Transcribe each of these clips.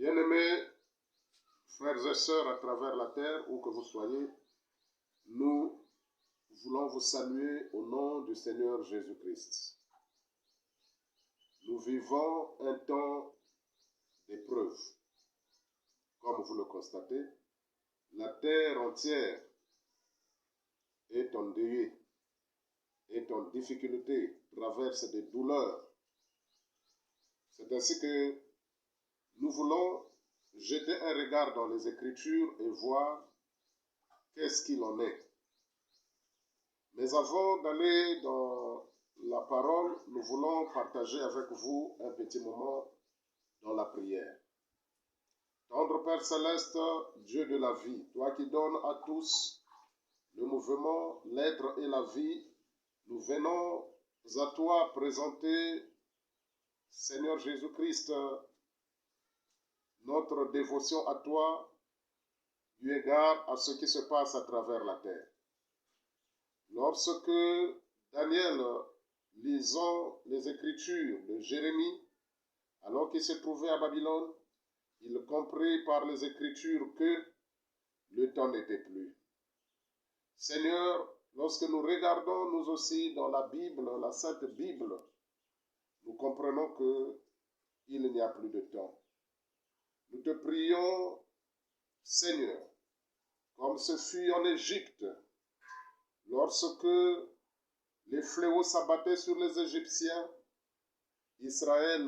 Bien-aimés frères et sœurs à travers la terre, où que vous soyez, nous voulons vous saluer au nom du Seigneur Jésus-Christ. Nous vivons un temps d'épreuve. Comme vous le constatez, la terre entière est endeuillée, est en difficulté, traverse des douleurs. C'est ainsi que nous voulons jeter un regard dans les Écritures et voir qu'est-ce qu'il en est. Mais avant d'aller dans la parole, nous voulons partager avec vous un petit moment dans la prière. Tendre Père Céleste, Dieu de la vie, toi qui donnes à tous le mouvement, l'être et la vie, nous venons à toi présenter, Seigneur Jésus-Christ, notre dévotion à toi, eu égard à ce qui se passe à travers la terre. Lorsque Daniel lisant les Écritures de Jérémie, alors qu'il se trouvait à Babylone, il comprit par les Écritures que le temps n'était plus. Seigneur, lorsque nous regardons nous aussi dans la Bible, la Sainte Bible, nous comprenons qu'il n'y a plus de temps. Nous te prions, Seigneur, comme ce fut en Égypte, lorsque les fléaux s'abattaient sur les Égyptiens, Israël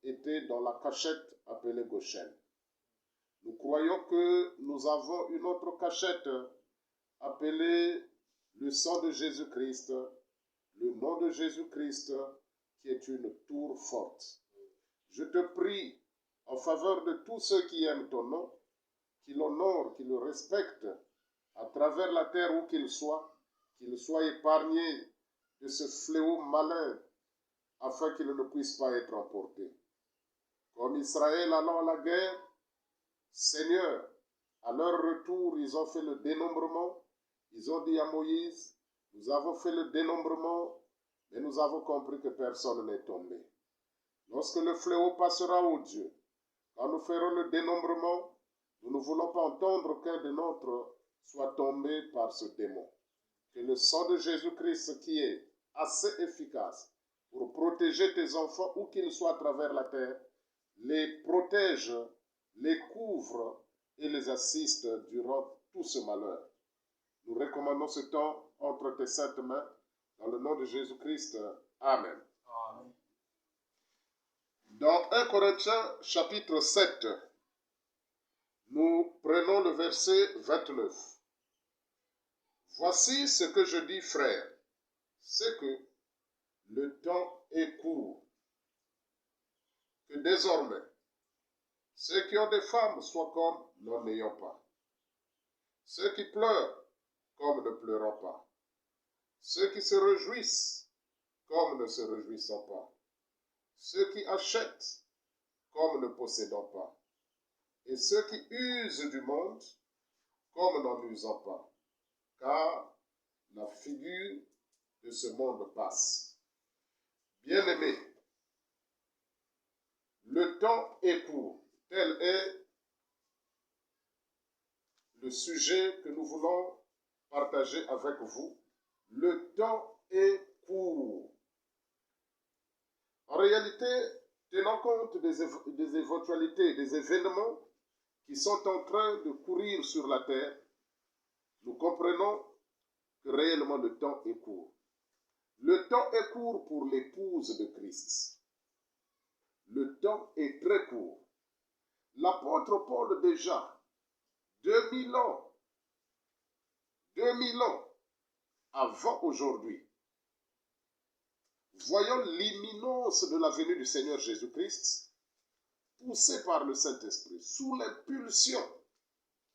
était dans la cachette appelée Goshen. Nous croyons que nous avons une autre cachette appelée le sang de Jésus-Christ, le nom de Jésus-Christ, qui est une tour forte. Je te prie en faveur de tous ceux qui aiment ton nom, qui l'honorent, qui le respectent, à travers la terre où qu'ils soient épargnés de ce fléau malin, afin qu'ils ne puissent pas être emportés. Comme Israël allant à la guerre, Seigneur, à leur retour, ils ont fait le dénombrement. Ils ont dit à Moïse, nous avons fait le dénombrement, mais nous avons compris que personne n'est tombé. Lorsque le fléau passera, ô Dieu, quand nous ferons le dénombrement, nous ne voulons pas entendre qu'un de nôtres soit tombé par ce démon. Que le sang de Jésus-Christ, qui est assez efficace pour protéger tes enfants, où qu'ils soient à travers la terre, les protège, les couvre et les assiste durant tout ce malheur. Nous recommandons ce temps entre tes saintes mains, dans le nom de Jésus-Christ. Amen. Amen. Dans 1 Corinthiens chapitre 7, nous prenons le verset 29. Voici ce que je dis, frères, c'est que le temps est court, que désormais, ceux qui ont des femmes soient comme n'en ayant pas, ceux qui pleurent comme ne pleurant pas, ceux qui se réjouissent comme ne se réjouissant pas, ceux qui achètent comme ne possédant pas, et ceux qui usent du monde comme n'en usant pas, car la figure de ce monde passe. Bien-aimés, le temps est court. Tel est le sujet que nous voulons partager avec vous. Le temps est court. En réalité, tenant compte des éventualités, des événements qui sont en train de courir sur la terre, nous comprenons que réellement le temps est court. Le temps est court pour l'épouse de Christ. Le temps est très court. L'apôtre Paul déjà, 2000 ans avant aujourd'hui, voyant l'imminence de la venue du Seigneur Jésus-Christ, poussé par le Saint-Esprit, sous l'impulsion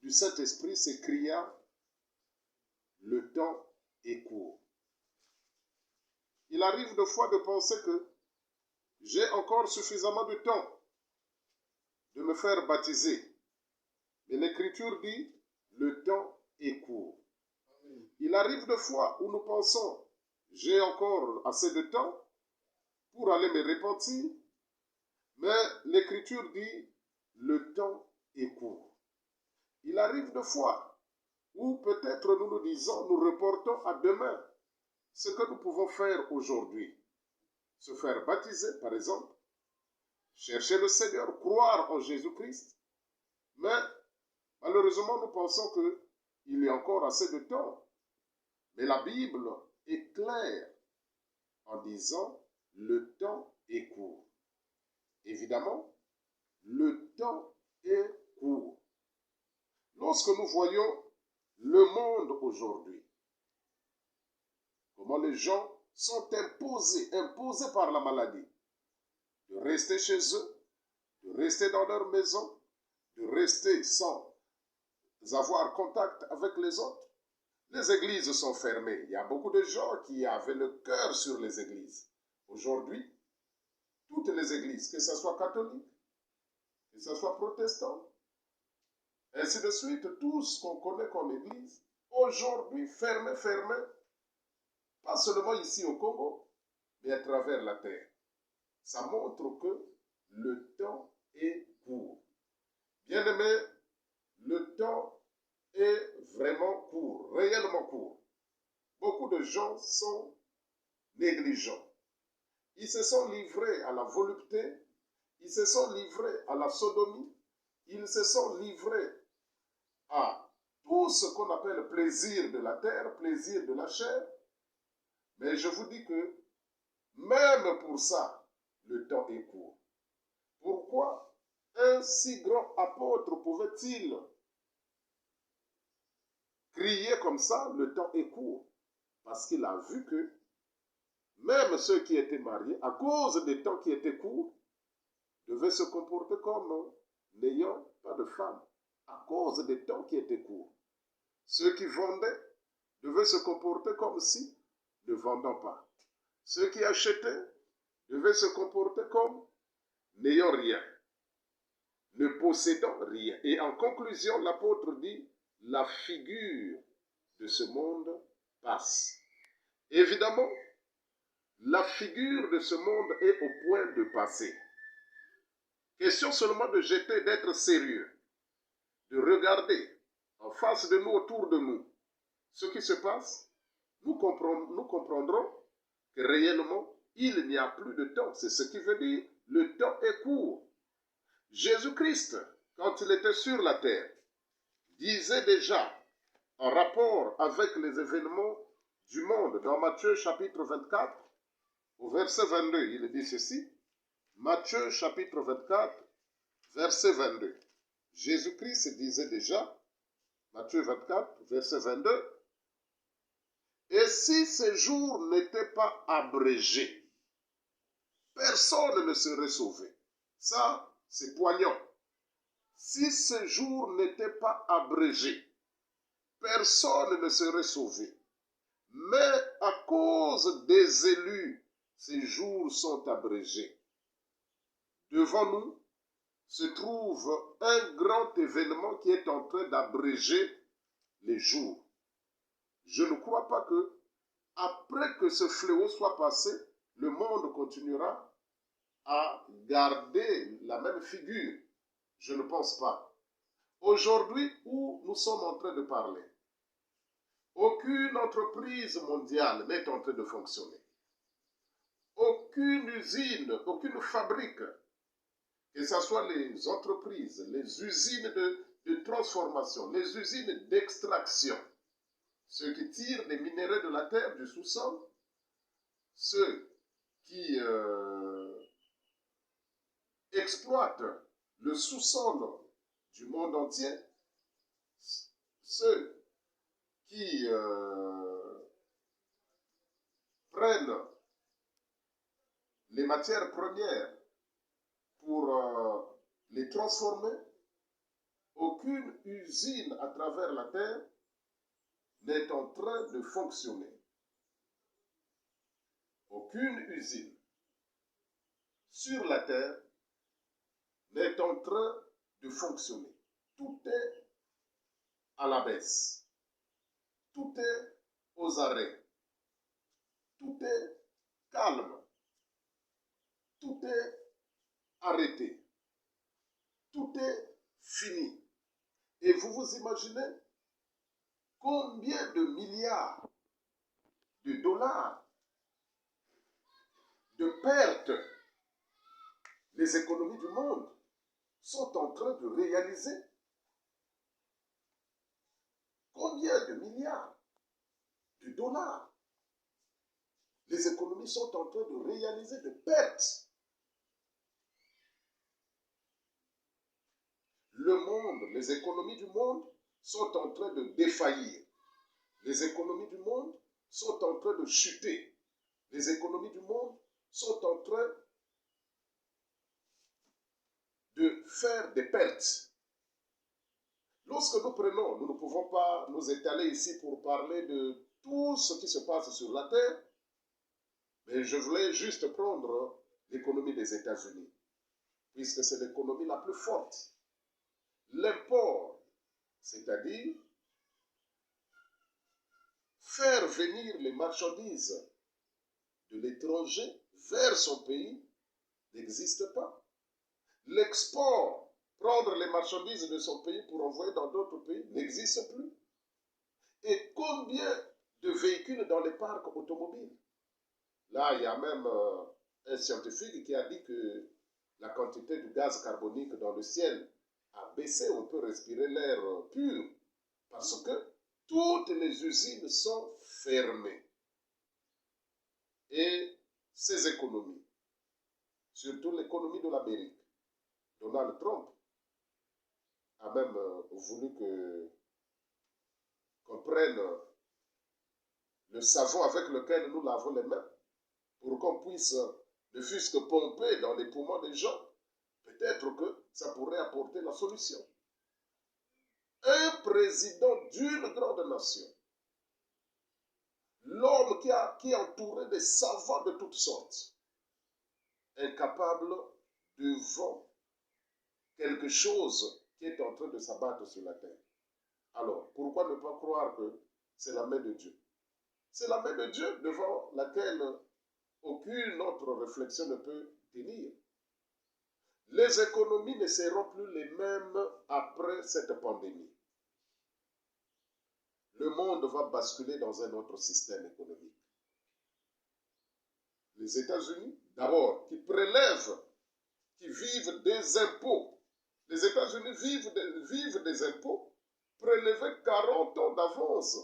du Saint-Esprit, s'écria, le temps est court. Il arrive de fois de penser que j'ai encore suffisamment de temps de me faire baptiser. Mais l'Écriture dit, le temps est court. Il arrive de fois où nous pensons, j'ai encore assez de temps pour aller me repentir. Mais l'Écriture dit, le temps est court. Il arrive des fois où peut-être nous nous disons, nous reportons à demain ce que nous pouvons faire aujourd'hui. Se faire baptiser, par exemple, chercher le Seigneur, croire en Jésus-Christ. Mais malheureusement, nous pensons qu'il y a encore assez de temps. Mais la Bible est claire en disant le temps est court. Évidemment, le temps est court. Lorsque nous voyons le monde aujourd'hui, comment les gens sont imposés par la maladie, de rester chez eux, de rester dans leur maison, de rester sans avoir contact avec les autres. Les églises sont fermées. Il y a beaucoup de gens qui avaient le cœur sur les églises. Aujourd'hui, toutes les églises, que ce soit catholique, que ce soit protestant, ainsi de suite, tout ce qu'on connaît comme église, aujourd'hui fermé, pas seulement ici au Congo, mais à travers la terre. Ça montre que le temps est court. Bien-aimés, le temps est vraiment court, réellement court. Beaucoup de gens sont négligents. Ils se sont livrés à la volupté, ils se sont livrés à la sodomie, ils se sont livrés à tout ce qu'on appelle plaisir de la terre, plaisir de la chair. Mais je vous dis que même pour ça, le temps est court. Pourquoi un si grand apôtre pouvait-il crier comme ça, le temps est court? Parce qu'il a vu que même ceux qui étaient mariés, à cause des temps qui étaient courts, devaient se comporter comme n'ayant pas de femme, à cause des temps qui étaient courts. Ceux qui vendaient devaient se comporter comme si ne vendant pas. Ceux qui achetaient devaient se comporter comme n'ayant rien, ne possédant rien. Et en conclusion, l'apôtre dit, la figure de ce monde passe. Évidemment, la figure de ce monde est au point de passer. Question seulement de jeter, d'être sérieux, de regarder en face de nous, autour de nous, ce qui se passe. Nous comprendrons que réellement, il n'y a plus de temps. C'est ce qui veut dire, le temps est court. Jésus-Christ, quand il était sur la terre, disait déjà, en rapport avec les événements du monde, dans Matthieu chapitre 24, au verset 22, il dit ceci, Matthieu chapitre 24, verset 22. Jésus-Christ disait déjà, Matthieu 24, verset 22, et si ces jours n'étaient pas abrégés, personne ne serait sauvé. Ça, c'est poignant. Si ces jours n'étaient pas abrégés, personne ne serait sauvé. Mais à cause des élus, ces jours sont abrégés. Devant nous se trouve un grand événement qui est en train d'abréger les jours. Je ne crois pas que, après que ce fléau soit passé, le monde continuera à garder la même figure. Je ne pense pas. Aujourd'hui, où nous sommes en train de parler, aucune entreprise mondiale n'est en train de fonctionner. Aucune usine, aucune fabrique, que ce soit les entreprises, les usines de transformation, les usines d'extraction, ceux qui tirent des minéraux de la terre, du sous-sol, ceux qui exploitent le sous-sol du monde entier, ceux qui prennent les matières premières pour les transformer, aucune usine à travers la terre n'est en train de fonctionner. Aucune usine sur la terre n'est en train de fonctionner. Tout est à la baisse. Tout est aux arrêts. Tout est calme. Tout est arrêté. tout est fini. Et vous vous imaginez combien de milliards de dollars de pertes les économies du monde sont en train de réaliser? Combien de milliards de dollars les économies sont en train de réaliser de pertes? Le monde, les économies du monde sont en train de défaillir. Les économies du monde sont en train de chuter. Les économies du monde sont en train de faire des pertes. Lorsque nous prenons, nous ne pouvons pas nous étaler ici pour parler de tout ce qui se passe sur la terre, mais je voulais juste prendre l'économie des États-Unis, puisque c'est l'économie la plus forte. L'import, c'est-à-dire faire venir les marchandises de l'étranger vers son pays, n'existe pas. L'export, prendre les marchandises de son pays pour envoyer dans d'autres pays, n'existe plus. Et combien de véhicules dans les parcs automobiles? Là, il y a même un scientifique qui a dit que la quantité de gaz carbonique dans le ciel a baissé. On peut respirer l'air pur parce que toutes les usines sont fermées. Et ces économies, surtout l'économie de l'Amérique, Donald Trump a même voulu qu'on prenne le savon avec lequel nous lavons les mains pour qu'on puisse, ne fût-ce que pomper dans les poumons des gens. Peut-être que ça pourrait apporter la solution. Un président d'une grande nation, l'homme qui est entouré de savants de toutes sortes, incapable devant quelque chose qui est en train de s'abattre sur la terre. Alors, pourquoi ne pas croire que c'est la main de Dieu? C'est la main de Dieu devant laquelle aucune autre réflexion ne peut tenir. Les économies ne seront plus les mêmes après cette pandémie. Le monde va basculer dans un autre système économique. Les États-Unis, d'abord, qui prélèvent, qui vivent des impôts. Les États-Unis vivent des impôts prélevés 40 ans d'avance.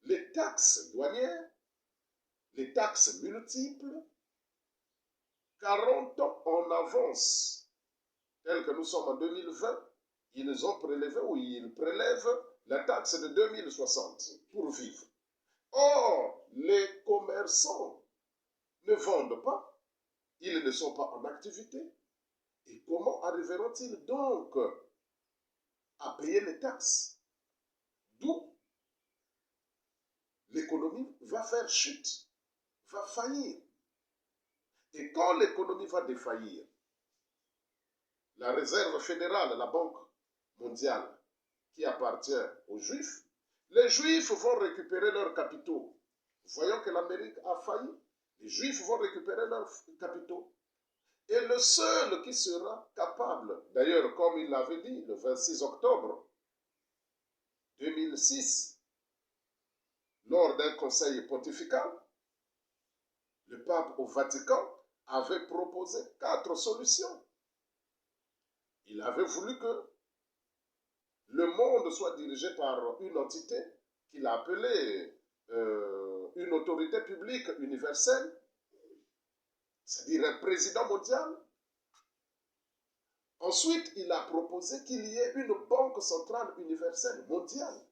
Les taxes douanières, les taxes multiples, 40 ans en avance. Tel que nous sommes en 2020, ils ont prélevé ou ils prélèvent la taxe de 2060 pour vivre. Or, les commerçants ne vendent pas, ils ne sont pas en activité. Et comment arriveront-ils donc à payer les taxes? D'où l'économie va faire chute, va faillir. Et quand l'économie va défaillir, la réserve fédérale, la Banque mondiale, qui appartient aux Juifs, les Juifs vont récupérer leurs capitaux. Voyons que l'Amérique a failli, les Juifs vont récupérer leurs capitaux. Et le seul qui sera capable, d'ailleurs comme il l'avait dit le 26 octobre 2006, lors d'un conseil pontifical, le pape au Vatican avait proposé 4 solutions. Il avait voulu que le monde soit dirigé par une entité qu'il a appelée une autorité publique universelle, c'est-à-dire un président mondial. Ensuite, il a proposé qu'il y ait une banque centrale universelle mondiale.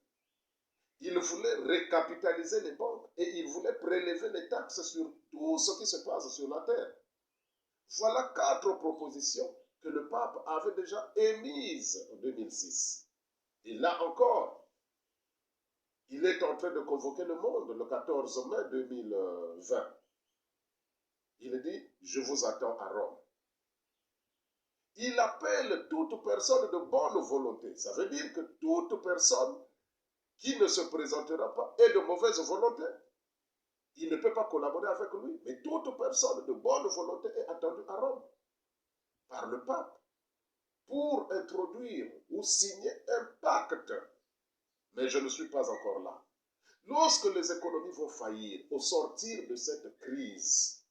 Il voulait récapitaliser les banques et il voulait prélever les taxes sur tout ce qui se passe sur la terre. Voilà 4 propositions que le pape avait déjà émises en 2006. Et là encore, il est en train de convoquer le monde le 14 mai 2020. Il dit, je vous attends à Rome. Il appelle toute personne de bonne volonté. Ça veut dire que toute personne qui ne se présentera pas est de mauvaise volonté. Il ne peut pas collaborer avec lui. Mais toute personne de bonne volonté est attendue à Rome par le pape. pour introduire ou signer un pacte. Mais je ne suis pas encore là. Lorsque les économies vont faillir, au sortir de cette crise,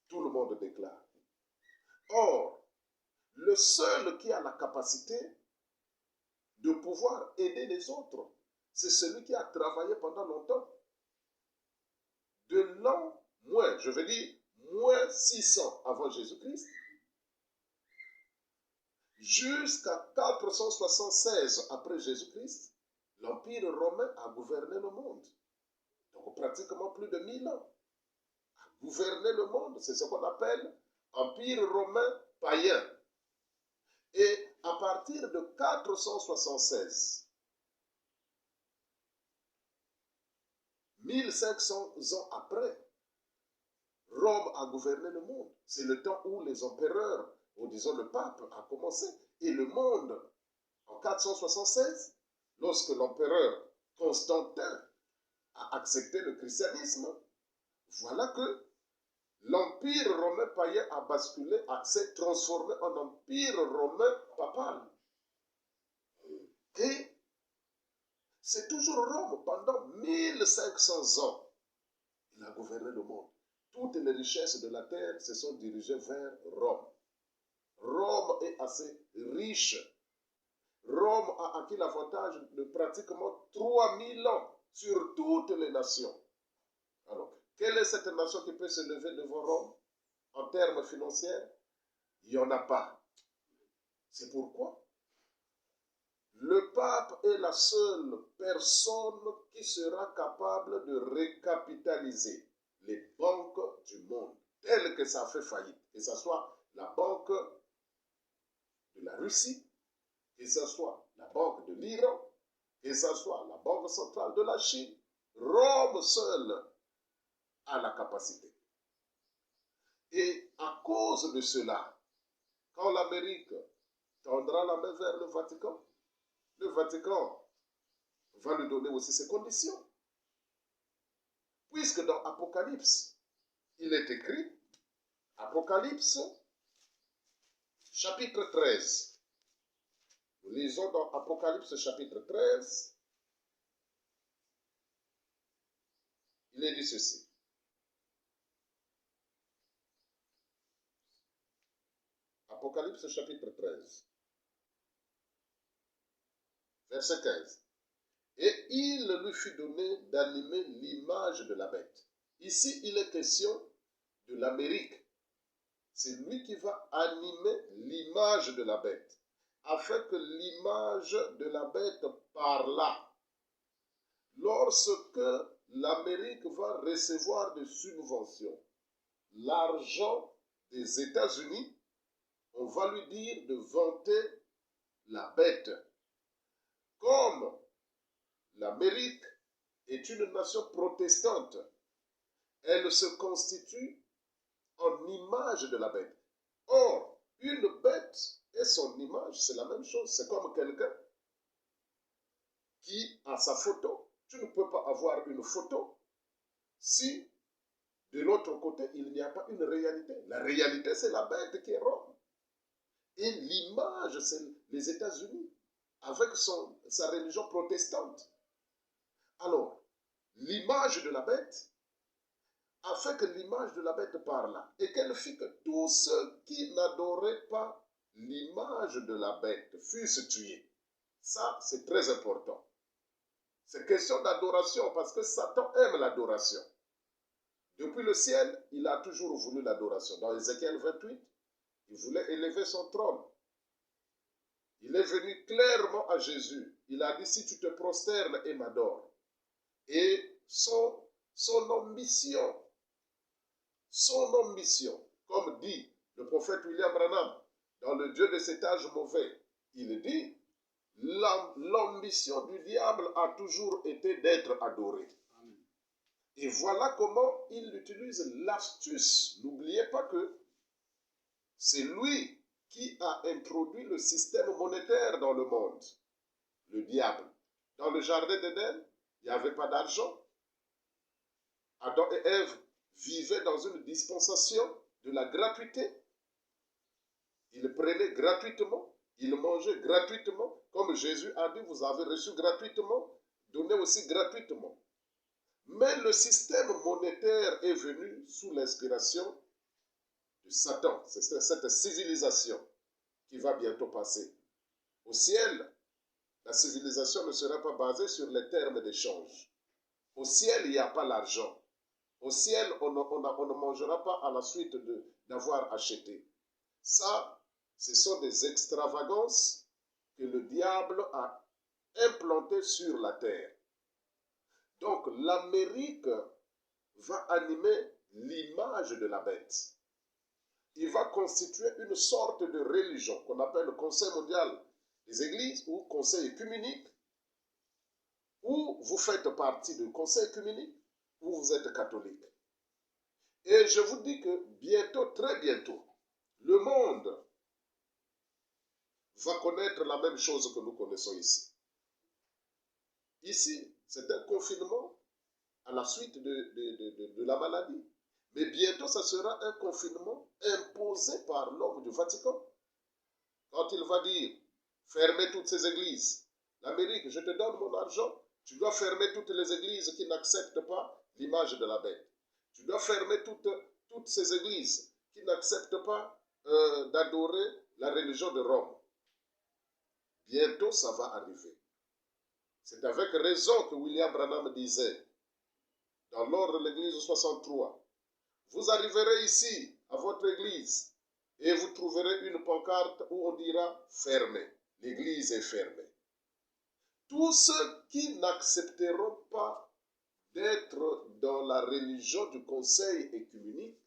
tout le monde déclare. Or, le seul qui a la capacité de pouvoir aider les autres, c'est celui qui a travaillé pendant longtemps. De l'an moins, je veux dire, moins 600 avant Jésus-Christ, jusqu'à 476 après Jésus-Christ, l'Empire romain a gouverné le monde. Donc pratiquement plus de 1000 ans. A gouverné le monde, c'est ce qu'on appelle Empire romain païen. Et à partir de 476, 1500 ans après, Rome a gouverné le monde. C'est le temps où les empereurs, ou disons le pape, a commencé. Et le monde, en 476, lorsque l'empereur Constantin a accepté le christianisme, voilà que l'empire romain païen a basculé, s'est transformé en empire romain papal. Et c'est toujours Rome, pendant 1500 ans, il a gouverné le monde. Toutes les richesses de la terre se sont dirigées vers Rome. Rome est assez riche. Rome a acquis l'avantage de pratiquement 3000 ans sur toutes les nations. Alors, quelle est cette nation qui peut se lever devant Rome en termes financiers? Il n'y en a pas. C'est pourquoi le pape est la seule personne qui sera capable de récapitaliser les banques du monde, telles que ça fait faillite. Que ce soit la banque de la Russie, que ce soit la banque de l'Iran, que ce soit la banque centrale de la Chine. Rome seule a la capacité. Et à cause de cela, quand l'Amérique tendra la main vers le Vatican va lui donner aussi ses conditions. Puisque dans Apocalypse, il est écrit, Apocalypse, chapitre 13. Nous lisons dans Apocalypse, chapitre 13, il est dit ceci. Apocalypse, chapitre 13, verset 15. Et il lui fut donné d'animer l'image de la bête. Ici, il est question de l'Amérique. C'est lui qui va animer l'image de la bête, afin que l'image de la bête parlât. Lorsque l'Amérique va recevoir des subventions, l'argent des États-Unis, on va lui dire de vanter la bête. Comme l'Amérique est une nation protestante, elle se constitue en image de la bête. Or, une bête et son image, c'est la même chose. C'est comme quelqu'un qui a sa photo. Tu ne peux pas avoir une photo si de l'autre côté, il n'y a pas une réalité. La réalité, c'est la bête qui est Rome. Et l'image, c'est les États-Unis, avec sa religion protestante. Alors, l'image de la bête a fait que l'image de la bête parle et qu'elle fit que tous ceux qui n'adoraient pas l'image de la bête fussent tués. Ça, c'est très important. C'est question d'adoration parce que Satan aime l'adoration. Depuis le ciel, il a toujours voulu l'adoration. Dans Ézéchiel 28, il voulait élever son trône. Il est venu clairement à Jésus. Il a dit, si tu te prosternes et m'adores. Et son ambition, comme dit le prophète William Branham, dans le Dieu de cet âge mauvais, il dit, l'ambition du diable a toujours été d'être adoré. Et voilà comment il utilise l'astuce. N'oubliez pas que c'est lui qui a introduit le système monétaire dans le monde. Le diable. Dans le jardin d'Éden, il n'y avait pas d'argent. Adam et Ève vivaient dans une dispensation de la gratuité. Ils prenaient gratuitement, ils mangeaient gratuitement. Comme Jésus a dit, vous avez reçu gratuitement, donnez aussi gratuitement. Mais le système monétaire est venu sous l'inspiration de Satan. C'est cette civilisation qui va bientôt passer. Au ciel, la civilisation ne sera pas basée sur les termes d'échange. Au ciel, il n'y a pas l'argent. Au ciel, on ne mangera pas à la suite d'avoir acheté. Ça, ce sont des extravagances que le diable a implantées sur la terre. Donc, l'Amérique va animer l'image de la bête. Il va constituer une sorte de religion qu'on appelle le Conseil mondial des églises ou Conseil œcuménique, où vous faites partie du Conseil œcuménique ou vous êtes catholique. Et je vous dis que bientôt, très bientôt, le monde va connaître la même chose que nous connaissons ici. Ici, c'est un confinement à la suite de la maladie. Mais bientôt, ça sera un confinement imposé par l'homme du Vatican. Quand il va dire, fermez toutes ces églises. L'Amérique, je te donne mon argent, tu dois fermer toutes les églises qui n'acceptent pas l'image de la bête. Tu dois fermer toutes ces églises qui n'acceptent pas d'adorer la religion de Rome. Bientôt, ça va arriver. C'est avec raison que William Branham disait, dans l'ordre de l'église 63, vous arriverez ici, à votre église, et vous trouverez une pancarte où on dira fermé. L'église est fermée. Tous ceux qui n'accepteront pas d'être dans la religion du conseil œcuménique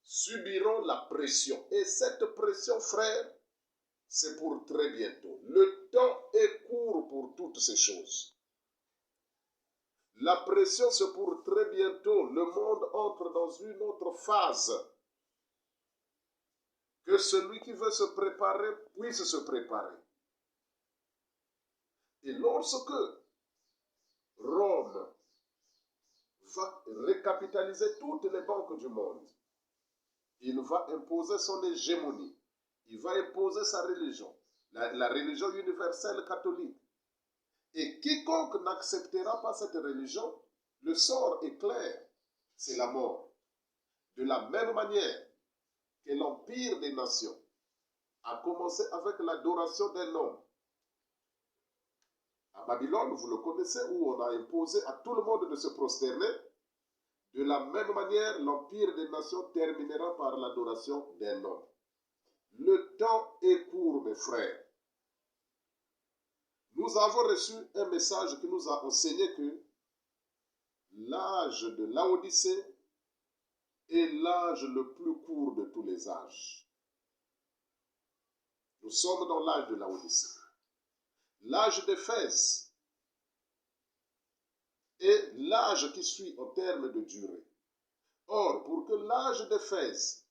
subiront la pression. Et cette pression, frère, c'est pour très bientôt. Le temps est court pour toutes ces choses. La pression, c'est pour très bientôt. Le monde entre dans une autre phase. Que celui qui veut se préparer puisse se préparer. Et lorsque Rome va recapitaliser toutes les banques du monde, il va imposer son hégémonie. Il va imposer sa religion, la religion universelle catholique. Et quiconque n'acceptera pas cette religion, le sort est clair, c'est la mort. De la même manière que l'empire des nations a commencé avec l'adoration d'un homme. À Babylone, vous le connaissez, où on a imposé à tout le monde de se prosterner. De la même manière, l'empire des nations terminera par l'adoration d'un homme. Le temps est court, mes frères. Nous avons reçu un message qui nous a enseigné que l'âge de Laodicée est l'âge le plus court de tous les âges. Nous sommes dans l'âge de Laodicée. L'âge d'Éphèse est l'âge qui suit en termes de durée. Or, pour que l'âge d'Éphèse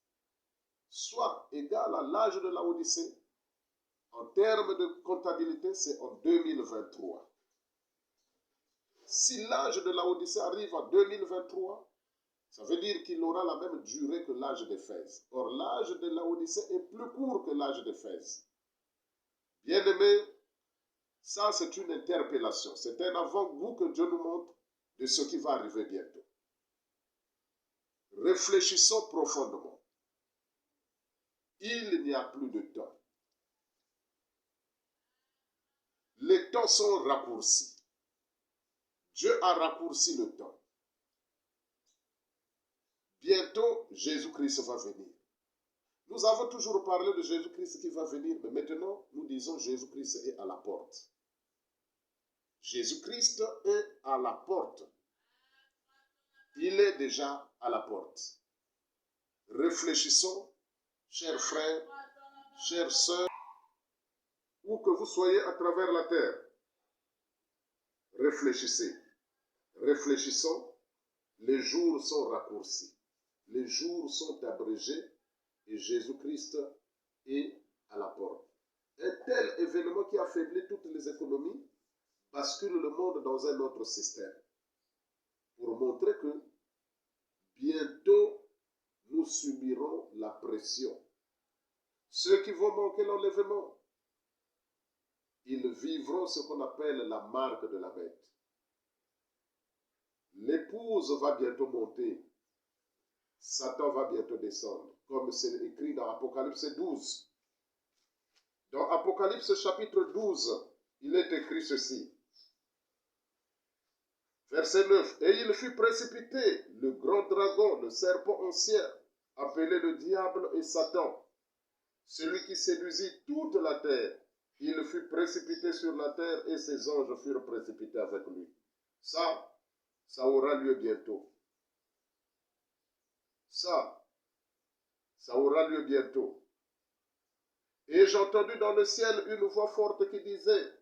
soit égal à l'âge de Laodicée, en termes de comptabilité, c'est en 2023. Si l'âge de Laodicée arrive en 2023, ça veut dire qu'il aura la même durée que l'âge d'Éphèse. Or, l'âge de Laodicée est plus court que l'âge d'Éphèse. Bien-aimés, ça c'est une interpellation. C'est un avant-goût que Dieu nous montre de ce qui va arriver bientôt. Réfléchissons profondément. Il n'y a plus de temps. Les temps sont raccourcis. Dieu a raccourci le temps. Bientôt, Jésus-Christ va venir. Nous avons toujours parlé de Jésus-Christ qui va venir, mais maintenant, nous disons Jésus-Christ est à la porte. Jésus-Christ est à la porte. Il est déjà à la porte. Réfléchissons, chers frères, chères sœurs, où que vous soyez à travers la terre. Réfléchissez. Réfléchissons. Les jours sont raccourcis. Les jours sont abrégés et Jésus-Christ est à la porte. Un tel événement qui affaiblit toutes les économies bascule le monde dans un autre système pour montrer que bientôt nous subirons la pression ceux qui vont manquer l'enlèvement, ils vivront ce qu'on appelle la marque de la bête. L'épouse va bientôt monter. Satan va bientôt descendre, comme c'est écrit dans Apocalypse 12. Dans Apocalypse chapitre 12, il est écrit ceci. Verset 9. Et il fut précipité, le grand dragon, le serpent ancien, appelé le diable et Satan, celui qui séduisit toute la terre. Il fut précipité sur la terre et ses anges furent précipités avec lui. Ça aura lieu bientôt. Ça aura lieu bientôt. Et j'ai entendu dans le ciel une voix forte qui disait,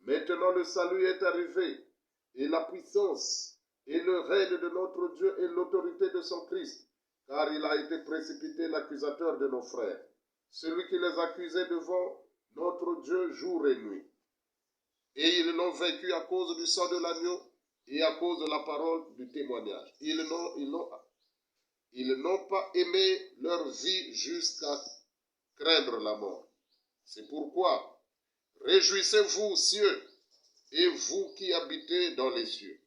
maintenant le salut est arrivé, et la puissance, et le règne de notre Dieu et l'autorité de son Christ, car il a été précipité l'accusateur de nos frères, celui qui les accusait devant notre Dieu jour et nuit. Et ils l'ont vaincu à cause du sang de l'agneau et à cause de la parole du témoignage. Ils n'ont pas aimé leur vie jusqu'à craindre la mort. C'est pourquoi, réjouissez-vous, cieux, et vous qui habitez dans les cieux.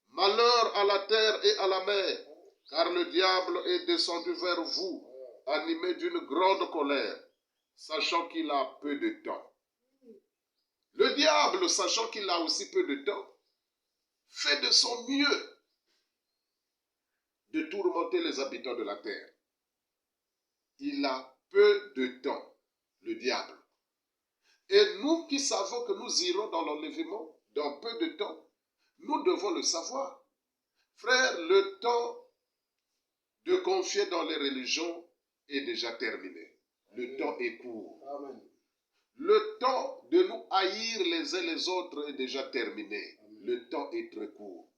Malheur à la terre et à la mer, car le diable est descendu vers vous, animé d'une grande colère, sachant qu'il a peu de temps. Le diable, sachant qu'il a aussi peu de temps, fait de son mieux de tourmenter les habitants de la terre. Il a peu de temps, le diable. Et nous qui savons que nous irons dans l'enlèvement dans peu de temps, nous devons le savoir. Frère, le temps de confier dans les religions est déjà terminé. Le temps est court. Amen. Le temps de nous haïr les uns les autres est déjà terminé. Le temps est très court.